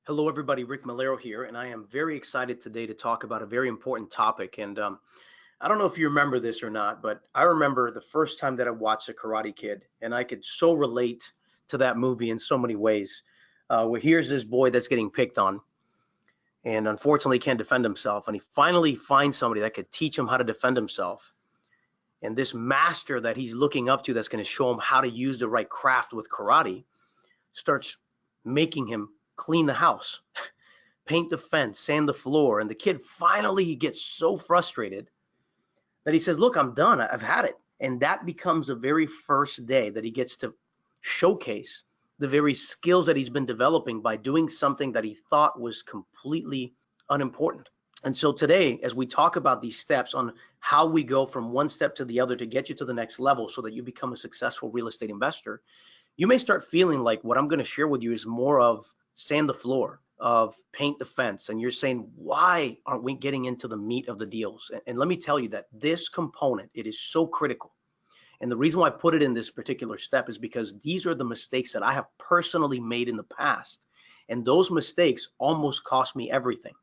Hello, everybody. Rick Malero here, and I am very excited today to talk about a very important topic. And I don't know if you remember this or not, but I remember the first time that I watched The Karate Kid, and I could so relate to that movie in so many ways. Where here's this boy that's getting picked on, and unfortunately can't defend himself, and he finally finds somebody that could teach him how to defend himself. And this master that he's looking up to, that's going to show him how to use the right craft with karate, starts making him clean the house, paint the fence, sand the floor. And the kid finally he gets so frustrated that he says, look, I'm done. I've had it. And that becomes the very first day that he gets to showcase the very skills that he's been developing by doing something that he thought was completely unimportant. And so today, as we talk about these steps on how we go from one step to the other to get you to the next level so that you become a successful real estate investor, you may start feeling like what I'm going to share with you is more of sand the floor, of paint the fence. And you're saying, why aren't we getting into the meat of the deals? And let me tell you that this component, it is so critical. And the reason why I put it in this particular step is because these are the mistakes that I have personally made in the past. And those mistakes almost cost me everything.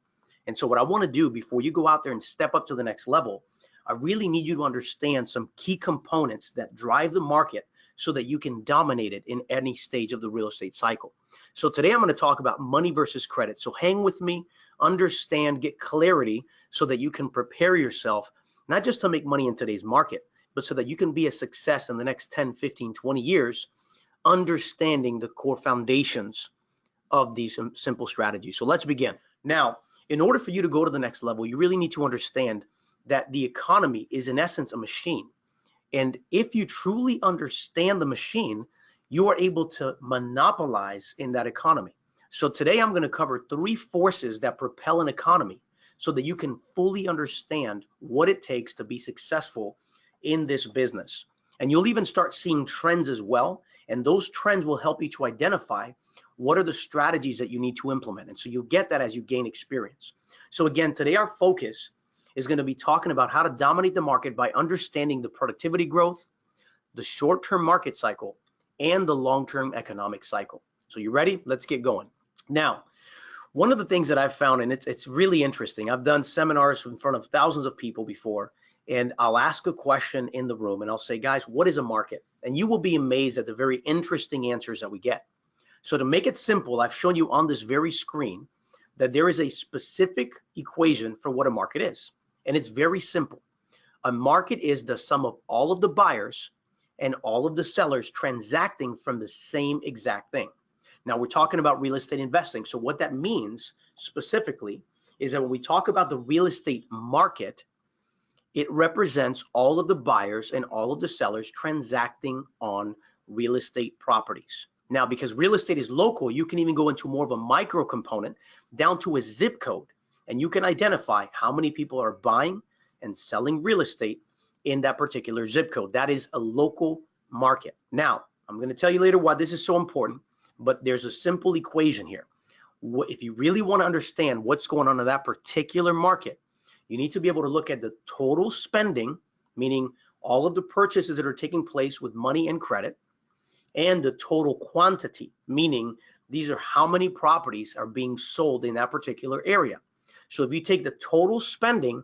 And so what I want to do before you go out there and step up to the next level, I really need you to understand some key components that drive the market so that you can dominate it in any stage of the real estate cycle. So today I'm going to talk about money versus credit. So hang with me, understand, get clarity so that you can prepare yourself, not just to make money in today's market, but so that you can be a success in the next 10, 15, 20 years, understanding the core foundations of these simple strategies. So let's begin. Now, in order for you to go to the next level, you really need to understand that the economy is in essence a machine. And if you truly understand the machine, you are able to monopolize in that economy. So today I'm going to cover 3 forces that propel an economy so that you can fully understand what it takes to be successful in this business. And you'll even start seeing trends as well. And those trends will help you to identify what are the strategies that you need to implement. And so you'll get that as you gain experience. So again, today our focus is going to be talking about how to dominate the market by understanding the productivity growth, the short-term market cycle, and the long-term economic cycle. So you ready? Let's get going. Now, one of the things that I've found, and it's really interesting, I've done seminars in front of thousands of people before, and I'll ask a question in the room and I'll say, guys, what is a market? And you will be amazed at the very interesting answers that we get. So to make it simple, I've shown you on this very screen that there is a specific equation for what a market is. And it's very simple. A market is the sum of all of the buyers and all of the sellers transacting from the same exact thing. Now we're talking about real estate investing. So what that means specifically is that when we talk about the real estate market, it represents all of the buyers and all of the sellers transacting on real estate properties. Now, because real estate is local, you can even go into more of a micro component down to a zip code. And you can identify how many people are buying and selling real estate in that particular zip code. That is a local market. Now, I'm going to tell you later why this is so important, but there's a simple equation here. If you really want to understand what's going on in that particular market, you need to be able to look at the total spending, meaning all of the purchases that are taking place with money and credit, and the total quantity, meaning these are how many properties are being sold in that particular area. So if you take the total spending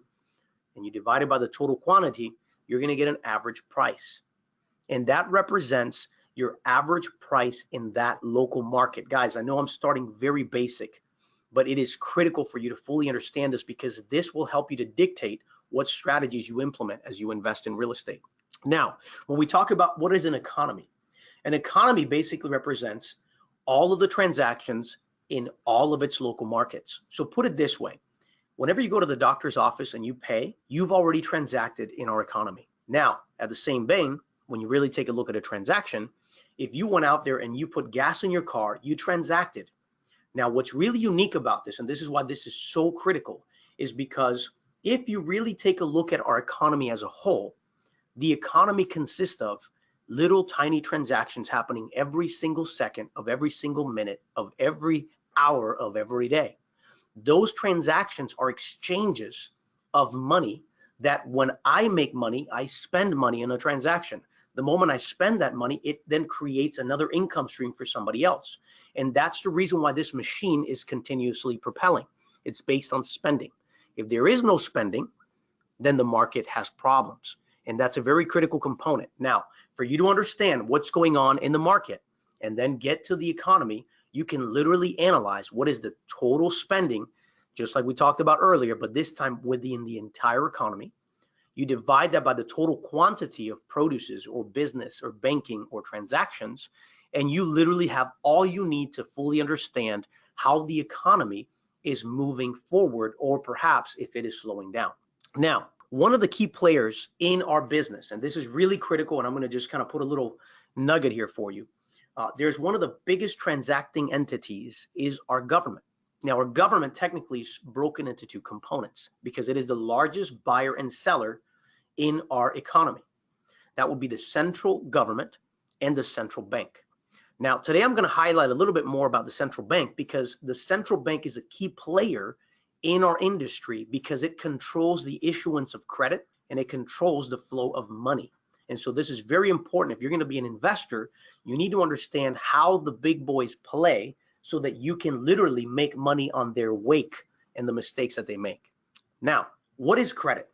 and you divide it by the total quantity, you're going to get an average price. And that represents your average price in that local market. Guys, I know I'm starting very basic, but it is critical for you to fully understand this because this will help you to dictate what strategies you implement as you invest in real estate. Now, when we talk about what is an economy basically represents all of the transactions in all of its local markets. So put it this way. Whenever you go to the doctor's office and you pay, you've already transacted in our economy. Now, at the same vein, when you really take a look at a transaction, if you went out there and you put gas in your car, you transacted. Now, what's really unique about this, and this is why this is so critical, is because if you really take a look at our economy as a whole, the economy consists of little tiny transactions happening every single second of every single minute of every hour of every day. Those transactions are exchanges of money that when I make money, I spend money in a transaction. The moment I spend that money, it then creates another income stream for somebody else. And that's the reason why this machine is continuously propelling. It's based on spending. If there is no spending, then the market has problems. And that's a very critical component. Now, for you to understand what's going on in the market and then get to the economy, you can literally analyze what is the total spending, just like we talked about earlier, but this time within the entire economy. You divide that by the total quantity of produces or business or banking or transactions, and you literally have all you need to fully understand how the economy is moving forward, or perhaps if it is slowing down. Now, one of the key players in our business, and this is really critical, and I'm going to just kind of put a little nugget here for you. There's one of the biggest transacting entities is our government. Now, our government technically is broken into two components because it is the largest buyer and seller in our economy. That would be the central government and the central bank. Now, today I'm going to highlight a little bit more about the central bank because the central bank is a key player in our industry because it controls the issuance of credit and it controls the flow of money. And so this is very important. If you're going to be an investor, you need to understand how the big boys play so that you can literally make money on their wake and the mistakes that they make. Now, what is credit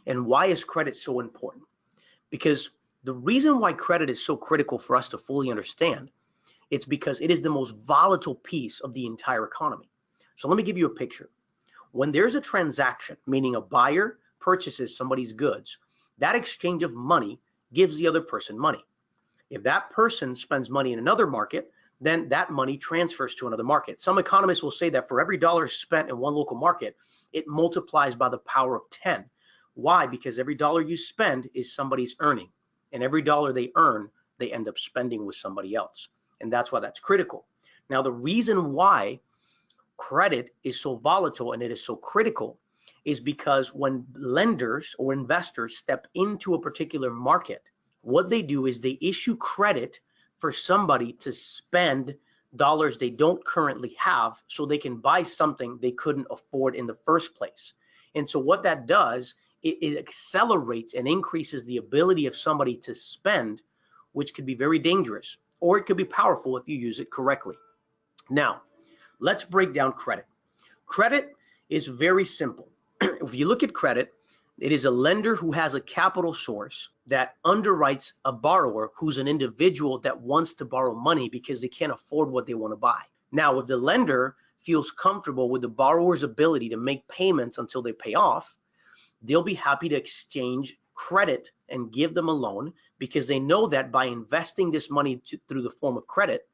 and why is credit so important? Because the reason why credit is so critical for us to fully understand, it's because it is the most volatile piece of the entire economy. So let me give you a picture. When there's a transaction, meaning a buyer purchases somebody's goods, that exchange of money gives the other person money. If that person spends money in another market, then that money transfers to another market. Some economists will say that for every dollar spent in one local market, it multiplies by the power of 10. Why? Because every dollar you spend is somebody's earning, and every dollar they earn, they end up spending with somebody else. And that's why that's critical. Now, the reason why credit is so volatile and it is so critical is because when lenders or investors step into a particular market, what they do is they issue credit for somebody to spend dollars they don't currently have so they can buy something they couldn't afford in the first place. And so what that does, it accelerates and increases the ability of somebody to spend, which could be very dangerous, or it could be powerful if you use it correctly. Now, let's break down credit. Credit is very simple. If you look at credit, it is a lender who has a capital source that underwrites a borrower who's an individual that wants to borrow money because they can't afford what they want to buy. Now, if the lender feels comfortable with the borrower's ability to make payments until they pay off, they'll be happy to exchange credit and give them a loan because they know that by investing this money through the form of credit,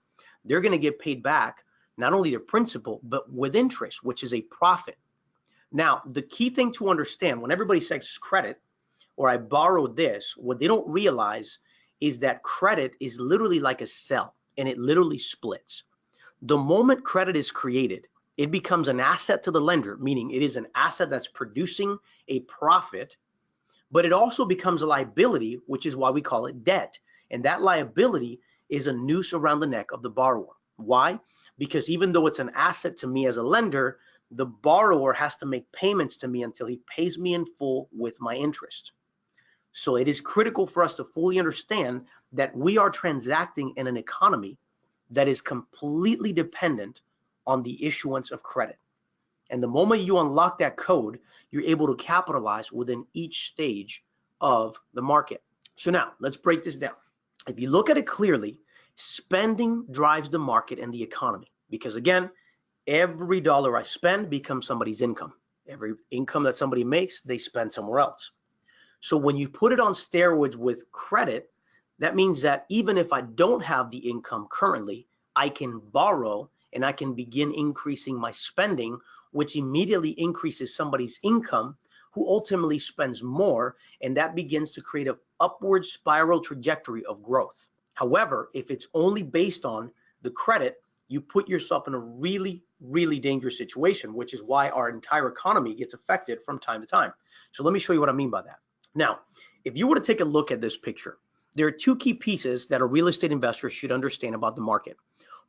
they're going to get paid back not only their principal, but with interest, which is a profit. Now, the key thing to understand when everybody says credit or I borrowed this, what they don't realize is that credit is literally like a cell and it literally splits. The moment credit is created, it becomes an asset to the lender, meaning it is an asset that's producing a profit, but it also becomes a liability, which is why we call it debt. And that liability is a noose around the neck of the borrower. Why? Because even though it's an asset to me as a lender, the borrower has to make payments to me until he pays me in full with my interest. So it is critical for us to fully understand that we are transacting in an economy that is completely dependent on the issuance of credit. And the moment you unlock that code, you're able to capitalize within each stage of the market. So now let's break this down. If you look at it clearly, spending drives the market and the economy because again, every dollar I spend becomes somebody's income. Every income that somebody makes, they spend somewhere else. So when you put it on steroids with credit, that means that even if I don't have the income currently, I can borrow and I can begin increasing my spending, which immediately increases somebody's income who ultimately spends more, and that begins to create an upward spiral trajectory of growth. However, if it's only based on the credit, you put yourself in a really, really dangerous situation, which is why our entire economy gets affected from time to time. So let me show you what I mean by that. Now, if you were to take a look at this picture, there are two key pieces that a real estate investor should understand about the market.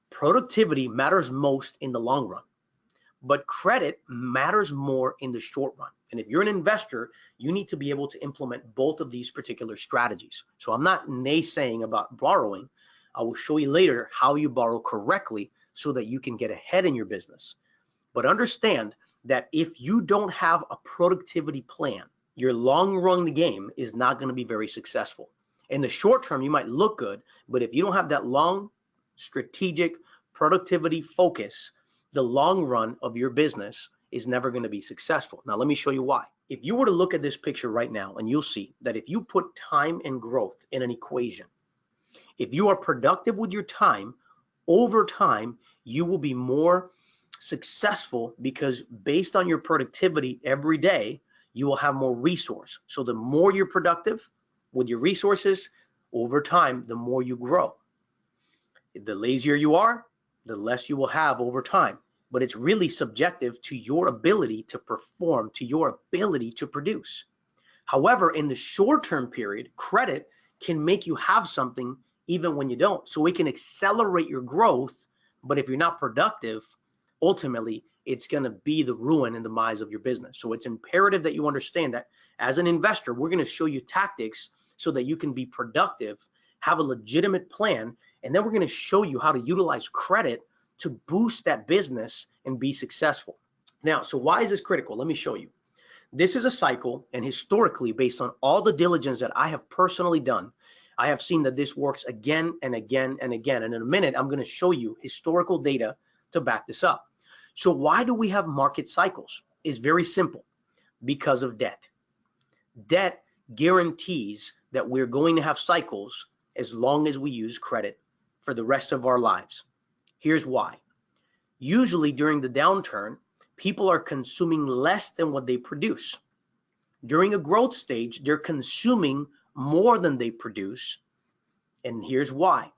Productivity matters most in the long run, but credit matters more in the short run. And if you're an investor, you need to be able to implement both of these particular strategies. So I'm not naysaying about borrowing. I will show you later how you borrow correctly so that you can get ahead in your business. But understand that if you don't have a productivity plan, your long run game is not going to be very successful. In the short term, you might look good, but if you don't have that long strategic productivity focus, the long run of your business is never going to be successful. Now, let me show you why. If you were to look at this picture right now, and you'll see that if you put time and growth in an equation, if you are productive with your time, over time, you will be more successful because based on your productivity every day, you will have more resource. So the more you're productive with your resources, over time, the more you grow. The lazier you are, the less you will have over time. But it's really subjective to your ability to perform, to your ability to produce. However, in the short-term period, credit can make you have something even when you don't. So it can accelerate your growth, but if you're not productive, ultimately, it's going to be the ruin and demise of your business. So it's imperative that you understand that as an investor, we're going to show you tactics so that you can be productive, have a legitimate plan, and then we're going to show you how to utilize credit to boost that business and be successful. Now, so why is this critical? Let me show you. This is a cycle, and historically, based on all the diligence that I have personally done, I have seen that this works again and again and again. And in a minute, I'm going to show you historical data to back this up. So why do we have market cycles? It's very simple. Because of debt. Debt guarantees that we're going to have cycles as long as we use credit for the rest of our lives. Here's why. Usually during the downturn, people are consuming less than what they produce. During a growth stage, they're consuming more than they produce. And here's why.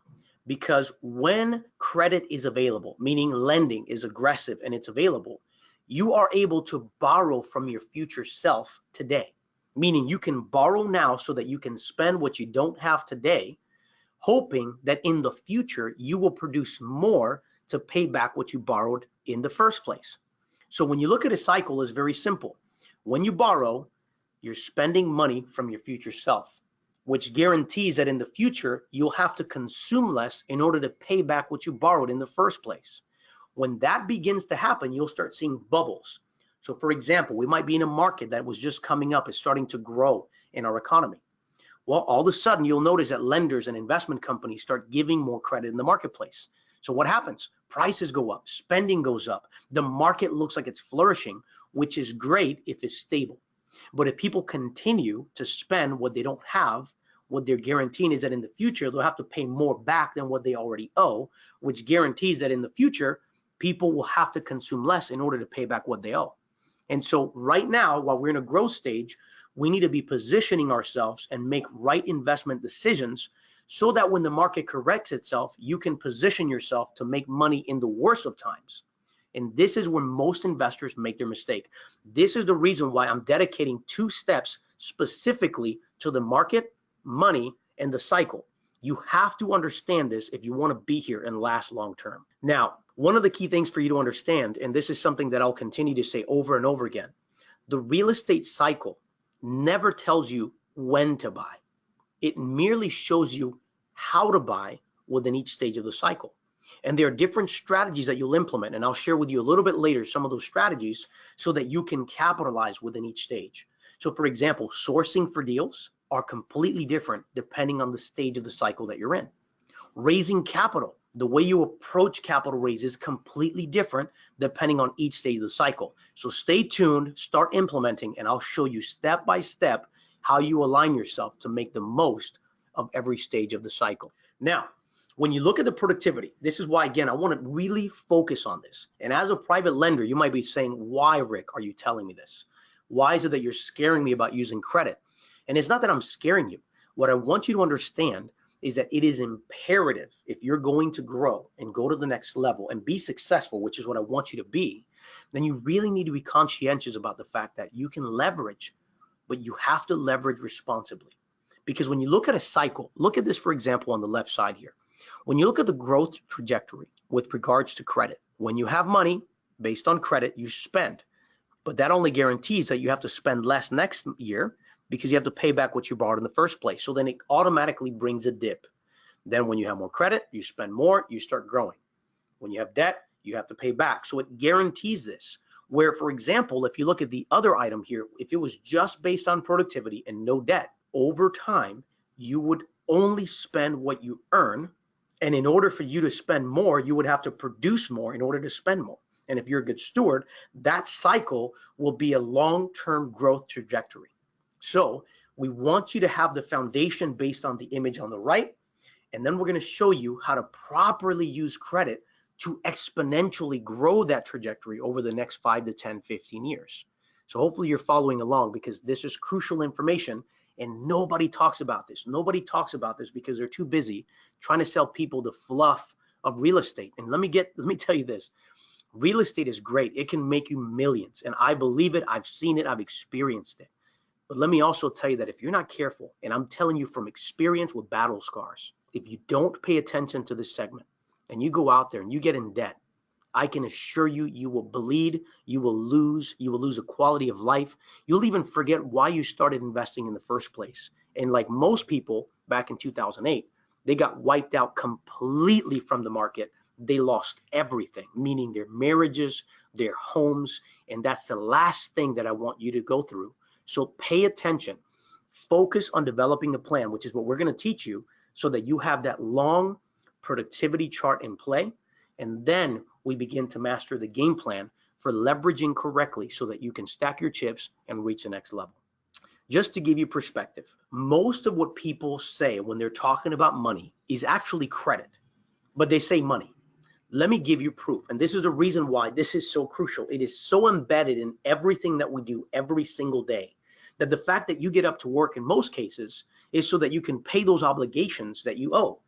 Because when credit is available, meaning lending is aggressive and it's available, you are able to borrow from your future self today. Meaning you can borrow now so that you can spend what you don't have today, hoping that in the future you will produce more to pay back what you borrowed in the first place. So when you look at a cycle, it's very simple. When you borrow, you're spending money from your future self, which guarantees that in the future, you'll have to consume less in order to pay back what you borrowed in the first place. When that begins to happen, you'll start seeing bubbles. So for example, we might be in a market that was just coming up, is starting to grow in our economy. Well, all of a sudden, you'll notice that lenders and investment companies start giving more credit in the marketplace. So what happens? Prices go up, spending goes up. The market looks like it's flourishing, which is great if it's stable. But if people continue to spend what they don't have, what they're guaranteeing is that in the future, they'll have to pay more back than what they already owe, which guarantees that in the future, people will have to consume less in order to pay back what they owe. And so right now, while we're in a growth stage, we need to be positioning ourselves and make right investment decisions so that when the market corrects itself, you can position yourself to make money in the worst of times. And this is where most investors make their mistake. This is the reason why I'm dedicating 2 steps specifically to the market, money, and the cycle. You have to understand this if you want to be here and last long term. Now, one of the key things for you to understand, and this is something that I'll continue to say over and over again, the real estate cycle never tells you when to buy. It merely shows you how to buy within each stage of the cycle. And there are different strategies that you'll implement, and I'll share with you a little bit later some of those strategies so that you can capitalize within each stage. So for example, sourcing for deals are completely different depending on the stage of the cycle that you're in. Raising capital, the way you approach capital raise is completely different depending on each stage of the cycle. So stay tuned, start implementing, and I'll show you step by step how you align yourself to make the most of every stage of the cycle. Now, when you look at the productivity, this is why, again, I want to really focus on this. And as a private lender, you might be saying, why, Rick, are you telling me this? Why is it that you're scaring me about using credit? And it's not that I'm scaring you. What I want you to understand is that it is imperative if you're going to grow and go to the next level and be successful, which is what I want you to be, then you really need to be conscientious about the fact that you can leverage, but you have to leverage responsibly. Because when you look at a cycle, look at this, for example, on the left side here. When you look at the growth trajectory with regards to credit, when you have money, based on credit, you spend. But that only guarantees that you have to spend less next year because you have to pay back what you borrowed in the first place. So then it automatically brings a dip. Then when you have more credit, you spend more, you start growing. When you have debt, you have to pay back. So it guarantees this. Where, for example, if you look at the other item here, if it was just based on productivity and no debt, over time, you would only spend what you earn. And in order for you to spend more, you would have to produce more in order to spend more. And if you're a good steward, that cycle will be a long-term growth trajectory. So we want you to have the foundation based on the image on the right. And then we're going to show you how to properly use credit to exponentially grow that trajectory over the next 5 to 10, 15 years. So hopefully you're following along, because this is crucial information and nobody talks about this. Nobody talks about this because they're too busy trying to sell people the fluff of real estate. And let me tell you this. Real estate is great. It can make you millions. And I believe it. I've seen it. I've experienced it. But let me also tell you that if you're not careful, and I'm telling you from experience with battle scars, if you don't pay attention to this segment and you go out there and you get in debt, I can assure you, you will bleed, you will lose a quality of life. You'll even forget why you started investing in the first place. And like most people back in 2008, they got wiped out completely from the market. They lost everything, meaning their marriages, their homes, and that's the last thing that I want you to go through. So pay attention, focus on developing a plan, which is what we're going to teach you, so that you have that long productivity chart in play. And then we begin to master the game plan for leveraging correctly so that you can stack your chips and reach the next level. Just to give you perspective, most of what people say when they're talking about money is actually credit, but they say money. Let me give you proof. And this is the reason why this is so crucial. It is so embedded in everything that we do every single day, that the fact that you get up to work in most cases is so that you can pay those obligations that you owe.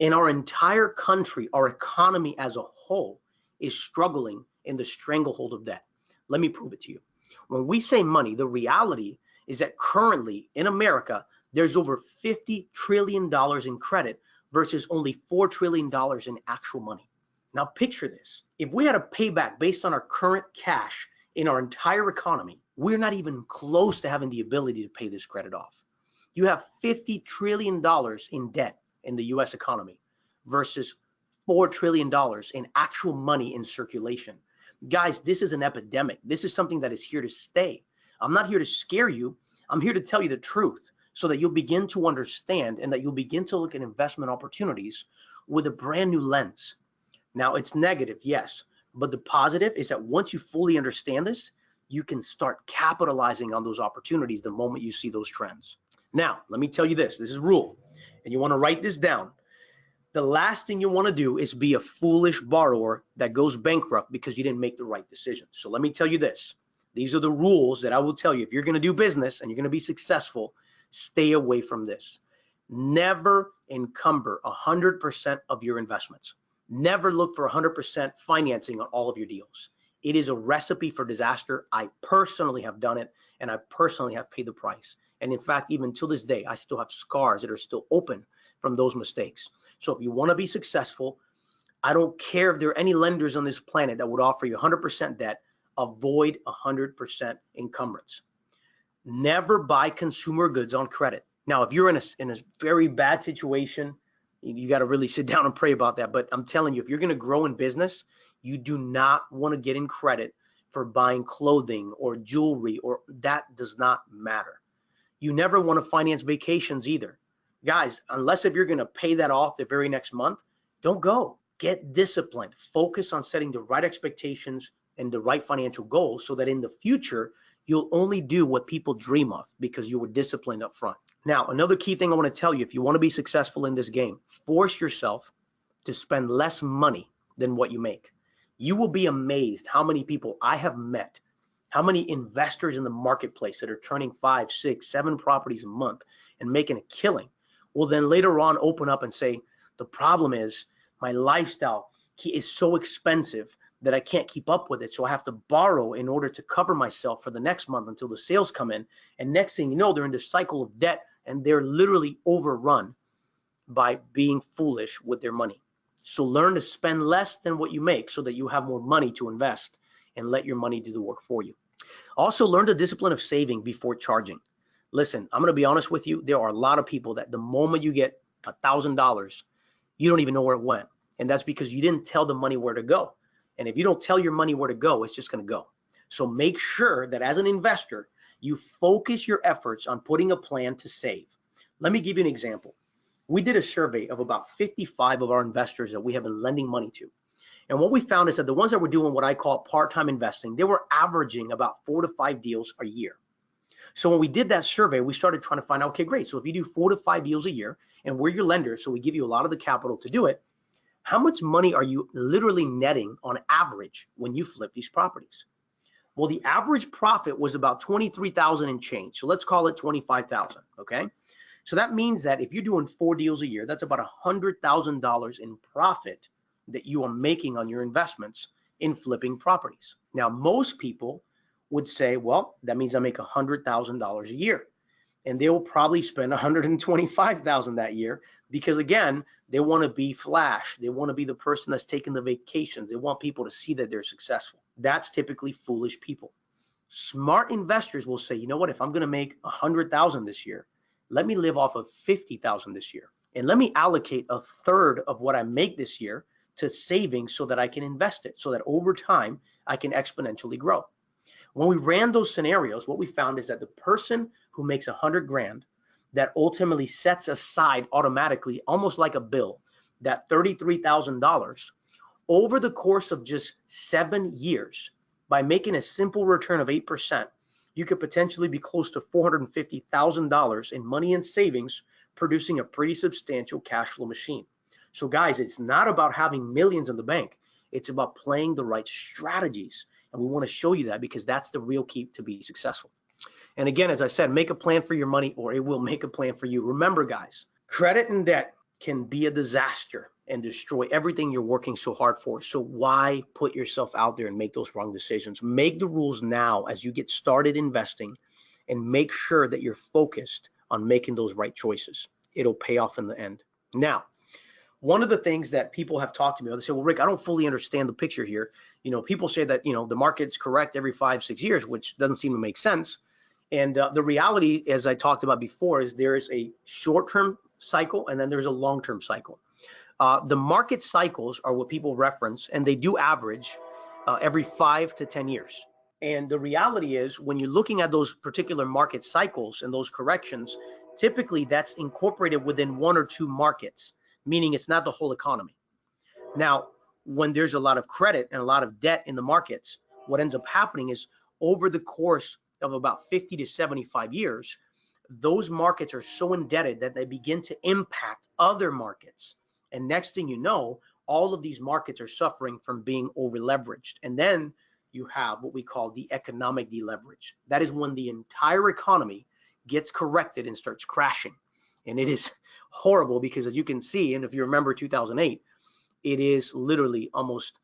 In our entire country, our economy as a whole is struggling in the stranglehold of debt. Let me prove it to you. When we say money, the reality is that currently in America, there's over $50 trillion in credit versus only $4 trillion in actual money. Now picture this. If we had a payback based on our current cash in our entire economy, we're not even close to having the ability to pay this credit off. You have $50 trillion in debt in the US economy versus $4 trillion in actual money in circulation. Guys, this is an epidemic. This is something that is here to stay. I'm not here to scare you. I'm here to tell you the truth so that you'll begin to understand and that you'll begin to look at investment opportunities with a brand new lens. Now, it's negative, yes, but the positive is that once you fully understand this, you can start capitalizing on those opportunities the moment you see those trends. Now, let me tell you this. This is a rule, and you want to write this down. The last thing you want to do is be a foolish borrower that goes bankrupt because you didn't make the right decision. So let me tell you this. These are the rules that I will tell you. If you're going to do business and you're going to be successful, stay away from this. Never encumber 100% of your investments. Never look for 100% financing on all of your deals. It is a recipe for disaster. I personally have done it, and I personally have paid the price. And in fact, even to this day, I still have scars that are still open from those mistakes. So if you want to be successful, I don't care if there are any lenders on this planet that would offer you 100% debt, avoid 100% encumbrance. Never buy consumer goods on credit. Now, if you're in a very bad situation, you got to really sit down and pray about that. But I'm telling you, if you're going to grow in business, you do not want to get in credit for buying clothing or jewelry, or that does not matter. You never want to finance vacations either. Guys, unless if you're going to pay that off the very next month, don't go. Get disciplined. Focus on setting the right expectations and the right financial goals so that in the future, you'll only do what people dream of because you were disciplined up front. Now, another key thing I want to tell you, if you want to be successful in this game, force yourself to spend less money than what you make. You will be amazed how many people I have met, how many investors in the marketplace that are turning 5, 6, 7 properties a month and making a killing will then later on open up and say, the problem is my lifestyle is so expensive that I can't keep up with it. So I have to borrow in order to cover myself for the next month until the sales come in. And next thing you know, they're in this cycle of debt and they're literally overrun by being foolish with their money. So learn to spend less than what you make so that you have more money to invest. and let your money do the work for you. Also, learn the discipline of saving before charging. Listen, I'm going to be honest with you. There are a lot of people that the moment you get $1,000, you don't even know where it went. And that's because you didn't tell the money where to go. And if you don't tell your money where to go, it's just going to go. So make sure that as an investor, you focus your efforts on putting a plan to save. Let me give you an example. We did a survey of about 55 of our investors that we have been lending money to. And what we found is that the ones that were doing what I call part-time investing, they were averaging about 4 to 5 deals a year. So when we did that survey, we started trying to find out, okay, great. So if you do 4 to 5 deals a year and we're your lender, so we give you a lot of the capital to do it, how much money are you literally netting on average when you flip these properties? Well, the average profit was about 23,000 and change. So let's call it 25,000, okay? So that means that if you're doing 4 deals a year, that's about $100,000 in profit that you are making on your investments in flipping properties. Now, most people would say, well, that means I make $100,000 a year. And they will probably spend $125,000 that year because, again, they want to be flash. They want to be the person that's taking the vacations. They want people to see that they're successful. That's typically foolish people. Smart investors will say, you know what, if I'm going to make $100,000 this year, let me live off of $50,000 this year. And let me allocate a third of what I make this year to savings so that I can invest it, so that over time I can exponentially grow. When we ran those scenarios, what we found is that the person who makes 100 grand that ultimately sets aside automatically, almost like a bill, that $33,000 over the course of just 7 years, by making a simple return of 8%, you could potentially be close to $450,000 in money and savings, producing a pretty substantial cash flow machine. So guys, it's not about having millions in the bank. It's about playing the right strategies. And we want to show you that because that's the real key to be successful. And again, as I said, make a plan for your money or it will make a plan for you. Remember, guys, credit and debt can be a disaster and destroy everything you're working so hard for. So why put yourself out there and make those wrong decisions? Make the rules now as you get started investing and make sure that you're focused on making those right choices. It'll pay off in the end. Now, one of the things that people have talked to me, they say, well, Rick, I don't fully understand the picture here. You know, people say that, you know, the market's correct every 5-6 years, which doesn't seem to make sense. And the reality, as I talked about before, is there is a short-term cycle and then there's a long-term cycle. The market cycles are what people reference, and they do average every 5 to 10 years. And the reality is, when you're looking at those particular market cycles and those corrections, typically that's incorporated within 1 or 2 markets, meaning it's not the whole economy. Now, when there's a lot of credit and a lot of debt in the markets, what ends up happening is over the course of about 50 to 75 years, those markets are so indebted that they begin to impact other markets. And next thing you know, all of these markets are suffering from being over leveraged. And then you have what we call the economic deleverage. That is when the entire economy gets corrected and starts crashing. And it is horrible because, as you can see, and if you remember 2008, it is literally almost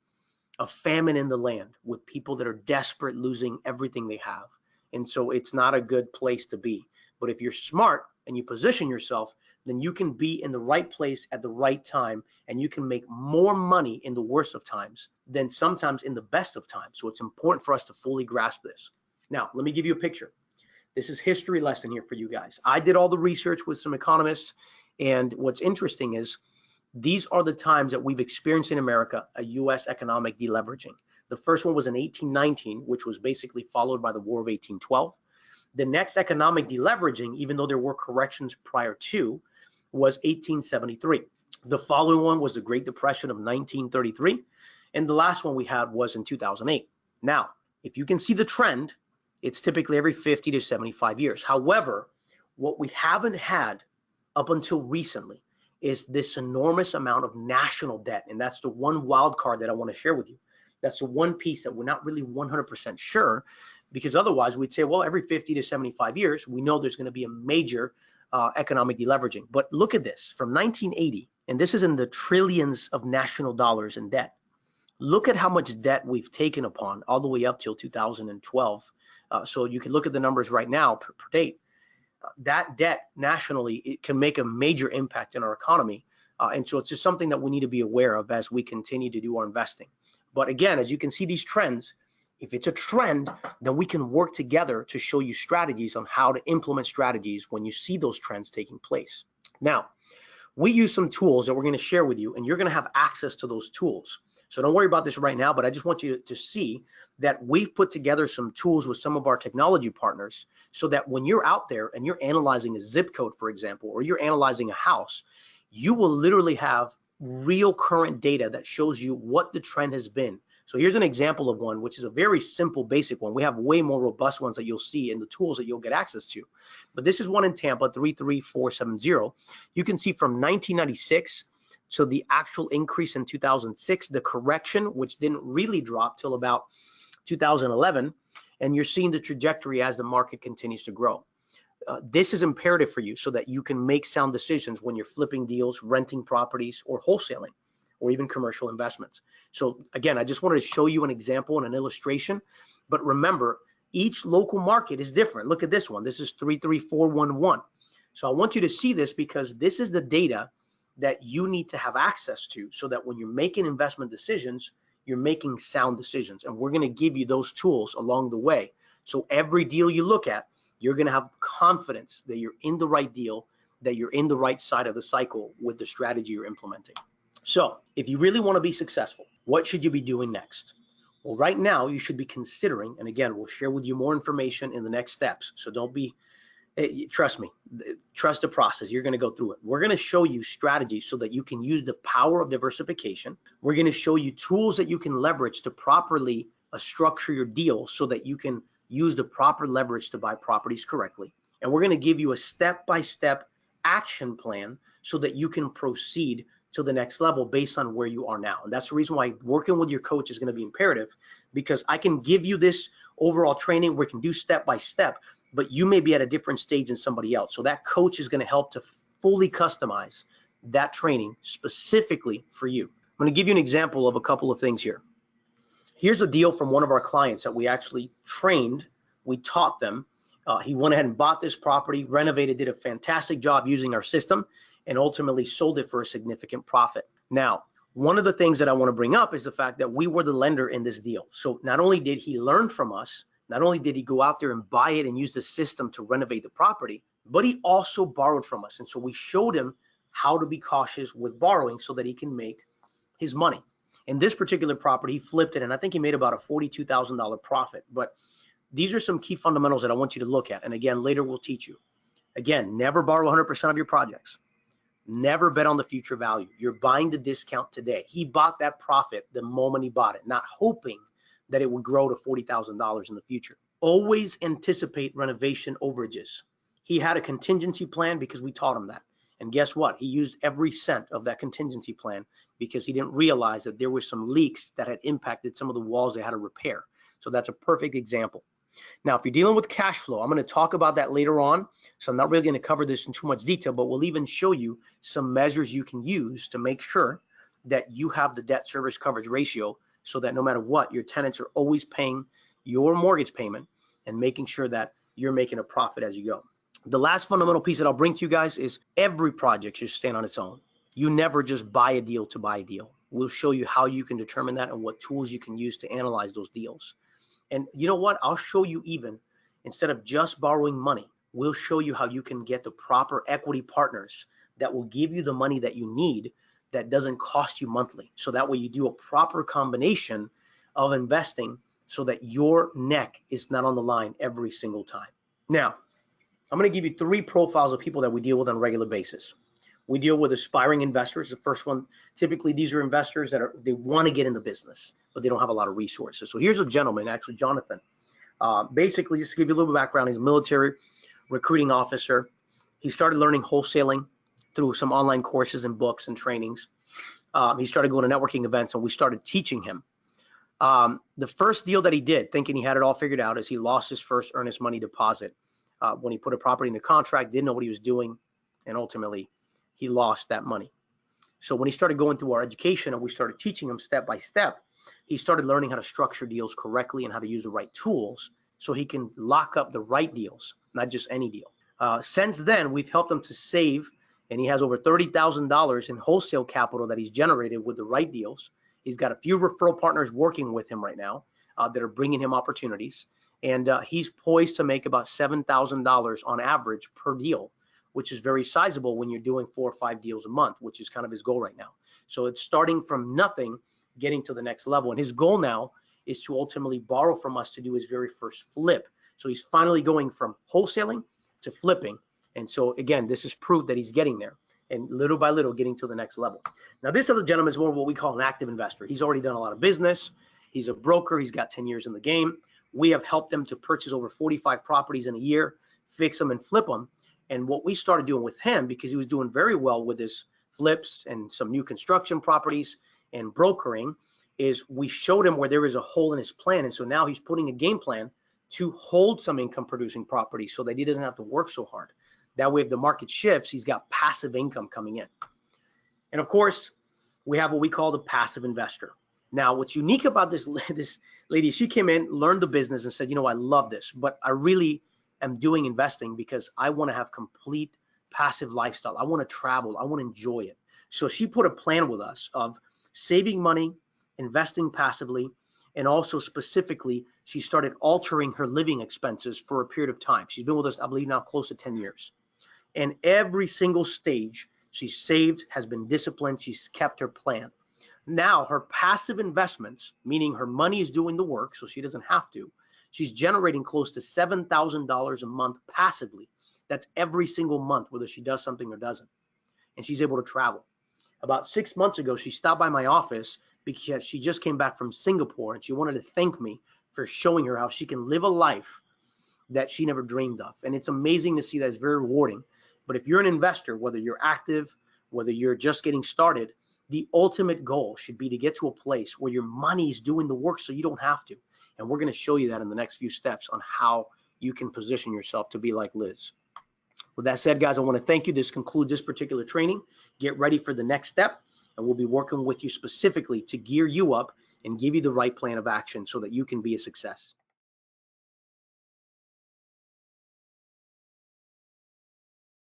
a famine in the land with people that are desperate, losing everything they have. And so it's not a good place to be. But if you're smart and you position yourself, then you can be in the right place at the right time, and you can make more money in the worst of times than sometimes in the best of times. So it's important for us to fully grasp this. Now, let me give you a picture. This is history lesson here for you guys. I did all the research with some economists, and what's interesting is these are the times that we've experienced in America a U.S. economic deleveraging. The first one was in 1819, which was basically followed by the War of 1812. The next economic deleveraging, even though there were corrections prior to, was 1873. The following one was the Great Depression of 1933. And the last one we had was in 2008. Now, if you can see the trend, it's typically every 50 to 75 years. However, what we haven't had up until recently is this enormous amount of national debt. And that's the one wild card that I want to share with you. That's the one piece that we're not really 100% sure, because otherwise we'd say, well, every 50 to 75 years, we know there's going to be a major economic deleveraging. But look at this, from 1980, and this is in the trillions of national dollars in debt. Look at how much debt we've taken upon all the way up till 2012. So you can look at the numbers right now per date. That debt nationally, it can make a major impact in our economy. And so it's just something that we need to be aware of as we continue to do our investing. But again, as you can see these trends, If it's a trend, then we can work together to show you strategies on how to implement strategies when you see those trends taking place. Now, we use some tools that we're going to share with you, and you're going to have access to those tools. So don't worry about this right now, but I just want you to see that we've put together some tools with some of our technology partners so that when you're out there and you're analyzing a zip code, for example, or you're analyzing a house, you will literally have real current data that shows you what the trend has been. So here's an example of one, which is a very simple, basic one. We have way more robust ones that you'll see in the tools that you'll get access to. But this is one in Tampa, 33470. You can see from 1996 to the actual increase in 2006, the correction, which didn't really drop till about 2011, and you're seeing the trajectory as the market continues to grow. This is imperative for you so that you can make sound decisions when you're flipping deals, renting properties, or wholesaling, or even commercial investments. So again, I just wanted to show you an example and an illustration, but remember, each local market is different. Look at this one. This is 33411. So I want you to see this because this is the data that you need to have access to so that when you're making investment decisions, you're making sound decisions. And we're going to give you those tools along the way. So every deal you look at, you're going to have confidence that you're in the right deal, that you're in the right side of the cycle with the strategy you're implementing. So if you really want to be successful, what should you be doing next? Well, right now you should be considering, and again, we'll share with you more information in the next steps. So don't be, trust me, trust the process. You're going to go through it. We're going to show you strategies so that you can use the power of diversification. We're going to show you tools that you can leverage to properly structure your deal so that you can use the proper leverage to buy properties correctly. And we're going to give you a step-by-step action plan so that you can proceed to the next level based on where you are now. And that's the reason why working with your coach is going to be imperative, because I can give you this overall training. We can do step by step, but you may be at a different stage than somebody else. So that coach is going to help to fully customize that training specifically for you. I'm going to give you an example of a couple of things here. Here's a deal from one of our clients that we actually trained. We taught them. He went ahead and bought this property, renovated, did a fantastic job using our system, and ultimately sold it for a significant profit. Now, one of the things that I want to bring up is the fact that we were the lender in this deal. So not only did he learn from us, not only did he go out there and buy it and use the system to renovate the property, but he also borrowed from us. And so we showed him how to be cautious with borrowing so that he can make his money. In this particular property, he flipped it, and I think he made about a $42,000 profit. But these are some key fundamentals that I want you to look at. And again, later we'll teach you. Again, never borrow 100% of your projects. Never bet on the future value. You're buying the discount today. He bought that profit the moment he bought it, not hoping that it would grow to $40,000 in the future. Always anticipate renovation overages. He had a contingency plan because we taught him that. And guess what? He used every cent of that contingency plan because he didn't realize that there were some leaks that had impacted some of the walls they had to repair. So that's a perfect example. Now, if you're dealing with cash flow, I'm going to talk about that later on. So I'm not really going to cover this in too much detail, but we'll even show you some measures you can use to make sure that you have the debt service coverage ratio so that no matter what, your tenants are always paying your mortgage payment and making sure that you're making a profit as you go. The last fundamental piece that I'll bring to you guys is every project should stand on its own. You never just buy a deal to buy a deal. We'll show you how you can determine that and what tools you can use to analyze those deals. And you know what? I'll show you, even instead of just borrowing money, we'll show you how you can get the proper equity partners that will give you the money that you need that doesn't cost you monthly. So that way you do a proper combination of investing so that your neck is not on the line every single time. Now, I'm going to give you 3 profiles of people that we deal with on a regular basis. We deal with aspiring investors. The first one, typically these are investors that they want to get in the business, but they don't have a lot of resources. So here's a gentleman, actually Jonathan. Basically, just to give you a little bit of background, he's a military recruiting officer. He started learning wholesaling through some online courses and books and trainings. He started going to networking events, and we started teaching him. The first deal that he did, thinking he had it all figured out, is he lost his first earnest money deposit when he put a property in the contract, didn't know what he was doing, and ultimately he lost that money. So when he started going through our education and we started teaching him step by step, he started learning how to structure deals correctly and how to use the right tools so he can lock up the right deals, not just any deal. Since then, we've helped him to save, and he has over $30,000 in wholesale capital that he's generated with the right deals. He's got a few referral partners working with him right now. that are bringing him opportunities. And he's poised to make about $7,000 on average per deal, which is very sizable when you're doing 4 or 5 deals a month, which is kind of his goal right now. So it's starting from nothing, getting to the next level. And his goal now is to ultimately borrow from us to do his very first flip. So he's finally going from wholesaling to flipping. And so again, this is proof that he's getting there and little by little getting to the next level. Now, this other gentleman is more what we call an active investor. He's already done a lot of business. He's a broker. He's got 10 years in the game. We have helped him to purchase over 45 properties in a year, fix them and flip them. And what we started doing with him, because he was doing very well with his flips and some new construction properties and brokering, is we showed him where there is a hole in his plan. And so now he's putting a game plan to hold some income producing properties so that he doesn't have to work so hard. That way, if the market shifts, he's got passive income coming in. And of course, we have what we call the passive investor. Now, what's unique about this lady, she came in, learned the business and said, you know, I love this, but I really am doing investing because I want to have complete passive lifestyle. I want to travel. I want to enjoy it. So she put a plan with us of saving money, investing passively, and also specifically, she started altering her living expenses for a period of time. She's been with us, I believe, now close to 10 years. And every single stage she's saved, has been disciplined, she's kept her plan. Now her passive investments, meaning her money is doing the work so she doesn't have to, she's generating close to $7,000 a month passively. That's every single month, whether she does something or doesn't. And she's able to travel. About 6 months ago, she stopped by my office because she just came back from Singapore and she wanted to thank me for showing her how she can live a life that she never dreamed of. And it's amazing to see that. It's very rewarding. But if you're an investor, whether you're active, whether you're just getting started, the ultimate goal should be to get to a place where your money is doing the work so you don't have to. And we're going to show you that in the next few steps on how you can position yourself to be like Liz. With that said, guys, I want to thank you. This concludes this particular training. Get ready for the next step, and we'll be working with you specifically to gear you up and give you the right plan of action so that you can be a success.